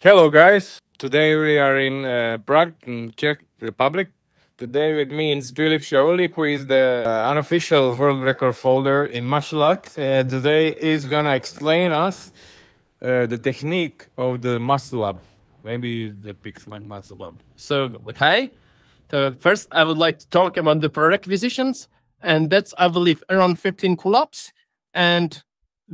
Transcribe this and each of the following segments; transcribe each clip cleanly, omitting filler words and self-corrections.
Hello, guys. Today we are in Prague, in Czech Republic. Today with me is Filip, who is the unofficial world record holder in martial arts. Today is gonna explain us the technique of the muscle up. Maybe the pixel muscle up. So, hi. First, I would like to talk about the prerequisitions, and that's, I believe, around 15 pull-ups and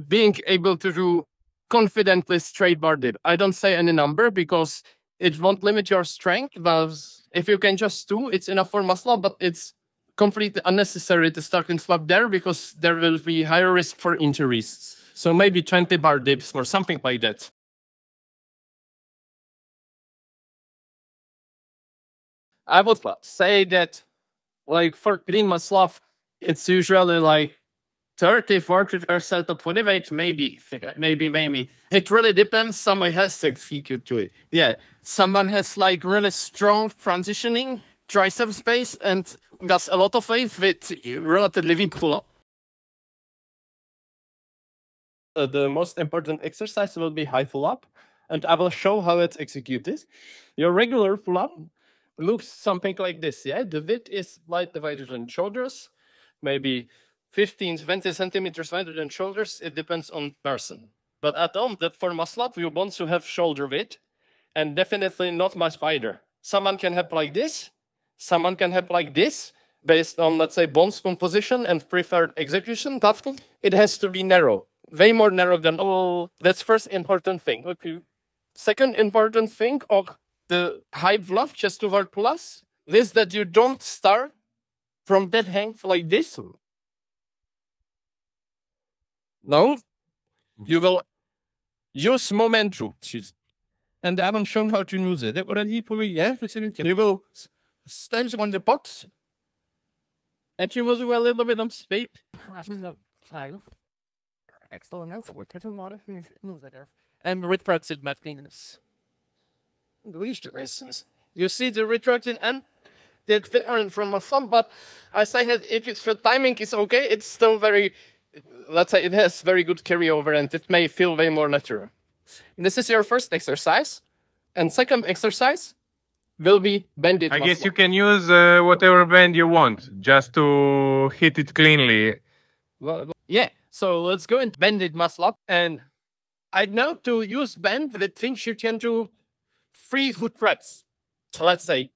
being able to do confidently straight bar dip. I don't say any number because it won't limit your strength, but if you can just do, it's enough for muscle up, but it's completely unnecessary to start in slab there because there will be higher risk for injuries. So maybe 20 bar dips or something like that. I would say that, like, for clean muscle, it's usually like 30-40% of body weight, maybe. It really depends. Someone has to execute to it. Yeah. Someone has like really strong transitioning tricep space and does a lot of weight with relatively weak pull-up. The most important exercise will be high pull-up, and I will show how it's executed. Your regular pull-up looks something like this, yeah? The width is light divided on shoulders, maybe 15, 20 centimeters wider than shoulders. It depends on person. But at home, that for muscle up, you want to have shoulder width, and definitely not much wider. Someone can have like this, someone can have like this, based on, let's say, bones composition and preferred execution, but it has to be narrow, way more narrow than all. That's first important thing. Okay. Second important thing of the high bluff chest over plus is that you don't start from that hang like this. No, you will use momentum. And I haven't shown how to use it. You will stand on the box and you will do a little bit of speed. And retracted my penis. You see the retracted end? That different from my thumb, but I say that if it's for timing is okay, it's still very, let's say it has very good carryover and it may feel way more natural. This is your first exercise. And second exercise will be bended I muscle. guess you can use whatever band you want, just to hit it cleanly. Yeah, so let's go and bend it muscle up. And I know to use bend that things you can do 3 foot reps. So let's say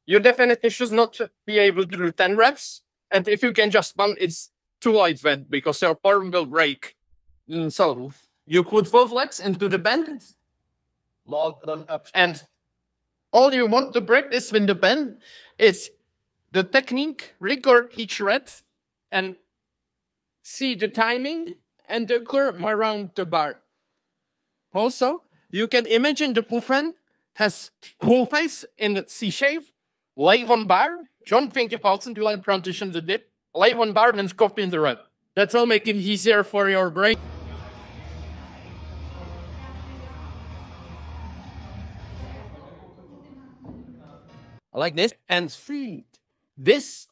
you definitely should not be able to do 10 reps. And if you can just bend, it's too light bend because your arm will break. So you put both legs into the bend. And all you want to practice with the bend is the technique, record each rep, and see the timing and the curve around the bar. Also, you can imagine the movement has whole face in the C shape, lay one bar, don't think about it, do like transition the dip, lay one bar and copy in the rep. That will make it easier for your brain. Like this, and feed. This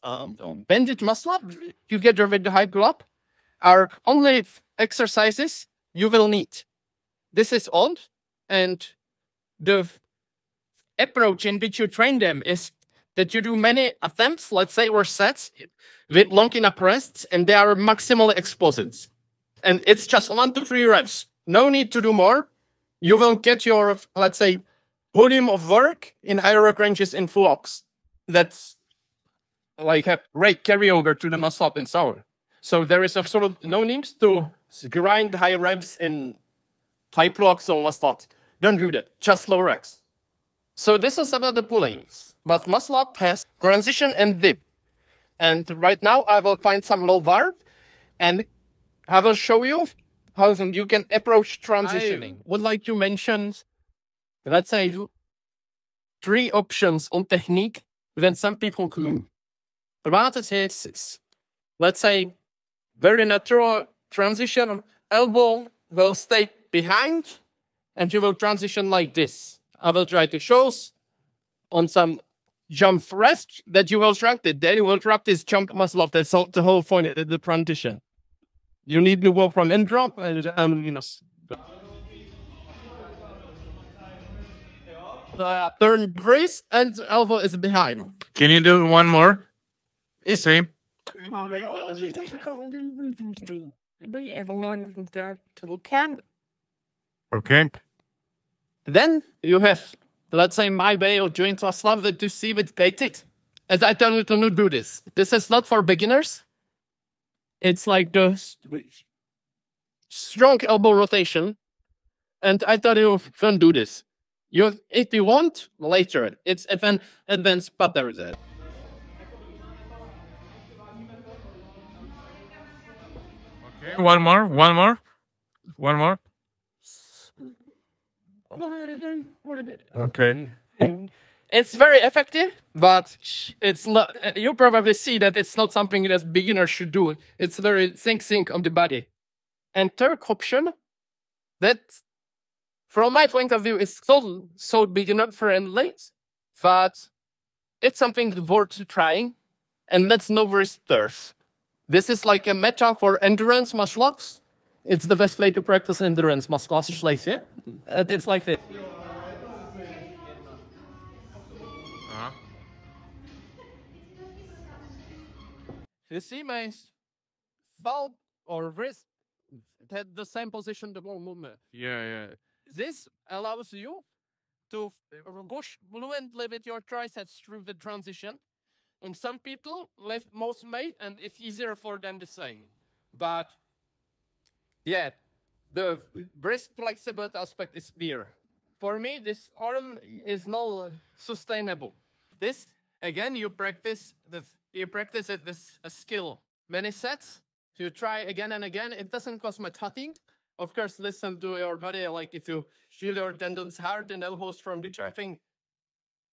bended muscle up, together with the high pull up, are only exercises you will need. This is all, and the approach in which you train them is that you do many attempts, let's say, or sets with long enough rests, and they are maximally explosive. And it's just 1 to 3 reps. No need to do more. You will get your, let's say, volume of work in aerobic ranges in flocks. That's like have great carryover to the muscle up and so on. So there is absolutely no need to grind high reps in high blocks or muscle up. Don't do that. Just low reps. So this is about the pullings. But muscle up has transition and dip. And right now I will find some low bar and I will show you how you can approach transitioning. I would like to mention, let's say, 3 options on technique when some people do. One is, let's say, very natural transition. Elbow will stay behind and you will transition like this. I will try to show on some jump rest that you will track it. Then you will track this jump muscle up. That's the whole point of the transition. You need to go from in drop and turn wrist and elbow is behind. Can you do one more? Same. Okay. Then you have, let's say, my way of doing Slav that you see with basic. As I tell you to not do this. This is not for beginners. It's like the strong elbow rotation. And I tell you, don't do this. If you want, later. It's advanced pattern there. Okay. One more. Okay. It's very effective, but it's not. You probably see that it's not something that beginners should do. It's very sync of the body. And third option, that from my point of view is so beginner friendly, but it's something worth trying. And let's know where it starts. This is like a meta for endurance muscle ups. It's the best way to practice endurance muscle ups. It's like this. It's like this. You see my thumb or wrist had the same position the whole movement. Yeah. This allows you to push fluently with your triceps through the transition. And some people lift most weight and it's easier for them the same. But yeah, the wrist flexibility aspect is clear. For me, this arm is not sustainable. This, again, you practice it with a skill. Many sets, you try again and again. It doesn't cost much cutting. Of course, listen to your body. Like if you feel your tendons hard and elbows from the tracking,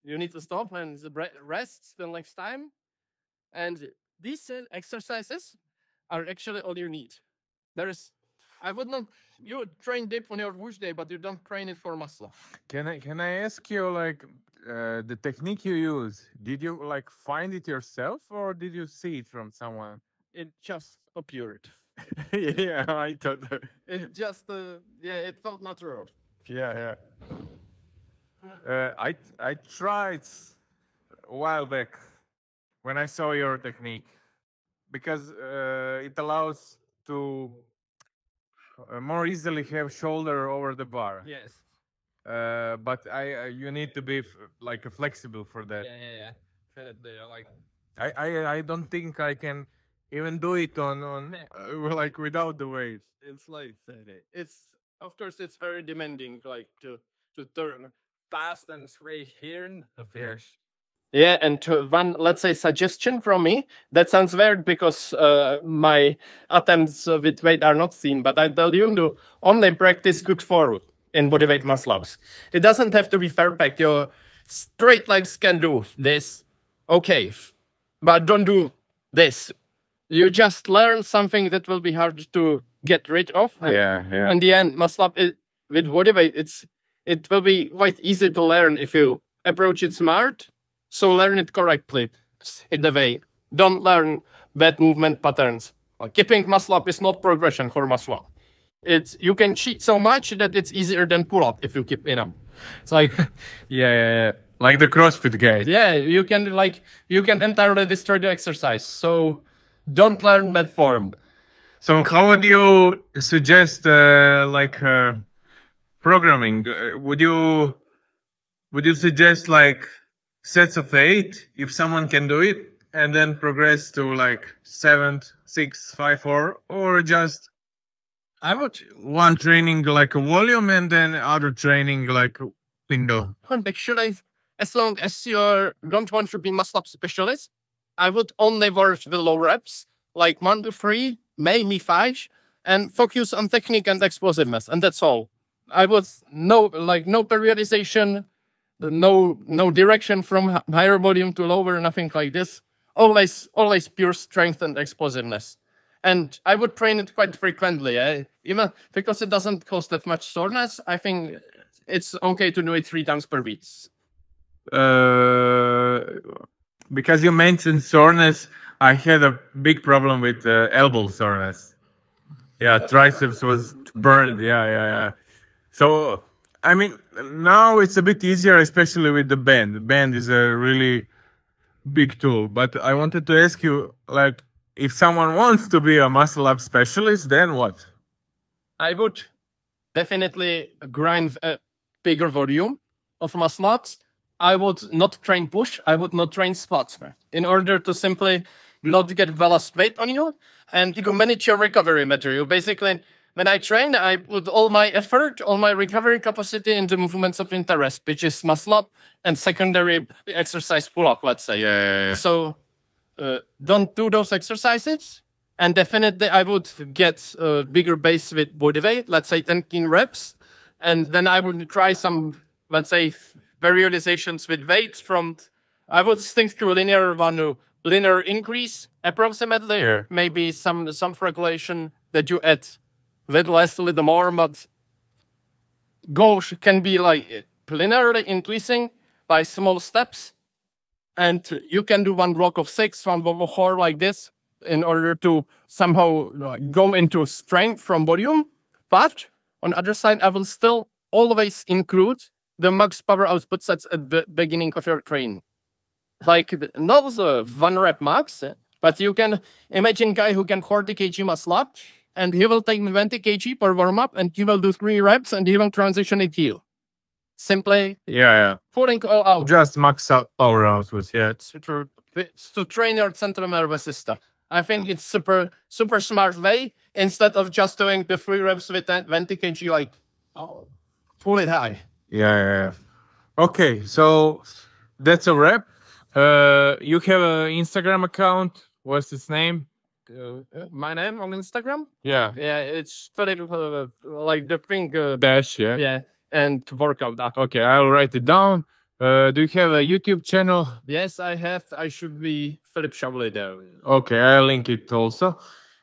you need to stop and rest the next time. And these exercises are actually all you need. I would not. You train deep on your push day, but you don't train it for muscle. Can I ask you like the technique you use? Did you like find it yourself or did you see it from someone? It just appeared. Yeah, I thought. It just it felt natural. Yeah. I tried a while back when I saw your technique because it allows to more easily have shoulder over the bar. Yes. But you need to be like flexible for that. Yeah. Like I don't think I can even do it on like without the weight. it's like that. It's of course it's very demanding, like to turn fast and straight here and there. Yeah, and to one, let's say, suggestion from me. That sounds weird because my attempts with weight are not seen, but I tell you to only practice good forward in bodyweight muscle ups. It doesn't have to be perfect. Your straight legs can do this, okay, but don't do this. You just learn something that will be hard to get rid of. Yeah. In the end, muscle up with bodyweight, it will be quite easy to learn if you approach it smart. So learn it correctly in the way. Don't learn bad movement patterns. Keeping muscle up is not progression for muscle up. You can cheat so much that it's easier than pull up if you keep in them. It's like yeah. Like the CrossFit guys. Yeah, you can entirely destroy the exercise. So don't learn bad form. So how would you suggest programming? Would you suggest like sets of 8 if someone can do it and then progress to like 7, 6, 5, 4, or just I would one training like a volume and then other training like window. Actually, as long as you don't want to be muscle up specialist, I would only work the low reps, like 1 to 3, maybe 5, and focus on technique and explosiveness, and that's all. I would no periodization, no direction from higher volume to lower, nothing like this. Always pure strength and explosiveness. And I would train it quite frequently, even because it doesn't cause that much soreness. I think it's okay to do it 3 times per week. Because you mentioned soreness, I had a big problem with elbow soreness. Yeah, triceps was burned. Yeah. So I mean, now it's a bit easier, especially with the band. The band is a really big tool. But I wanted to ask you, like, if someone wants to be a muscle up specialist, then what? I would definitely grind a bigger volume of muscle ups. I would not train push. I would not train squats in order to simply not get ballast weight on you and you manage your recovery material. Basically, when I train, I put all my effort, all my recovery capacity into movements of interest, which is muscle up and secondary exercise pull up, let's say. Yeah. So don't do those exercises. And definitely, I would get a bigger base with body weight, let's say 10 reps. And then I would try some, let's say, varializations with weights from, I would think to linear increase approximately, or maybe some regulation that you add a little less, a little more, but goals can be like linearly increasing by small steps. And you can do one block of 6, one block of 4 like this in order to somehow go into strength from volume. But on the other side, I will still always include the max power output sets at the beginning of your training. Like not the 1 rep max, but you can imagine a guy who can 40 kg muscle up and he will take 20 kg per warm up and he will do 3 reps and he will transition it here. Simply pulling all out. Just max out power output, yeah. To train your central nervous system. I think it's super smart way instead of just doing the 3 reps with 20 kg, like pull it high. Yeah. Okay, so that's a wrap. You have an Instagram account. What's its name? My name on Instagram? Yeah. Yeah, it's Filip, like the thing. Dash, yeah. Yeah, and workout. Okay, I'll write it down. Do you have a YouTube channel? Yes, I have. I should be Filip Chevrolet there. Okay, I'll link it also.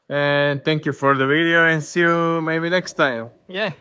And thank you for the video and see you maybe next time. Yeah.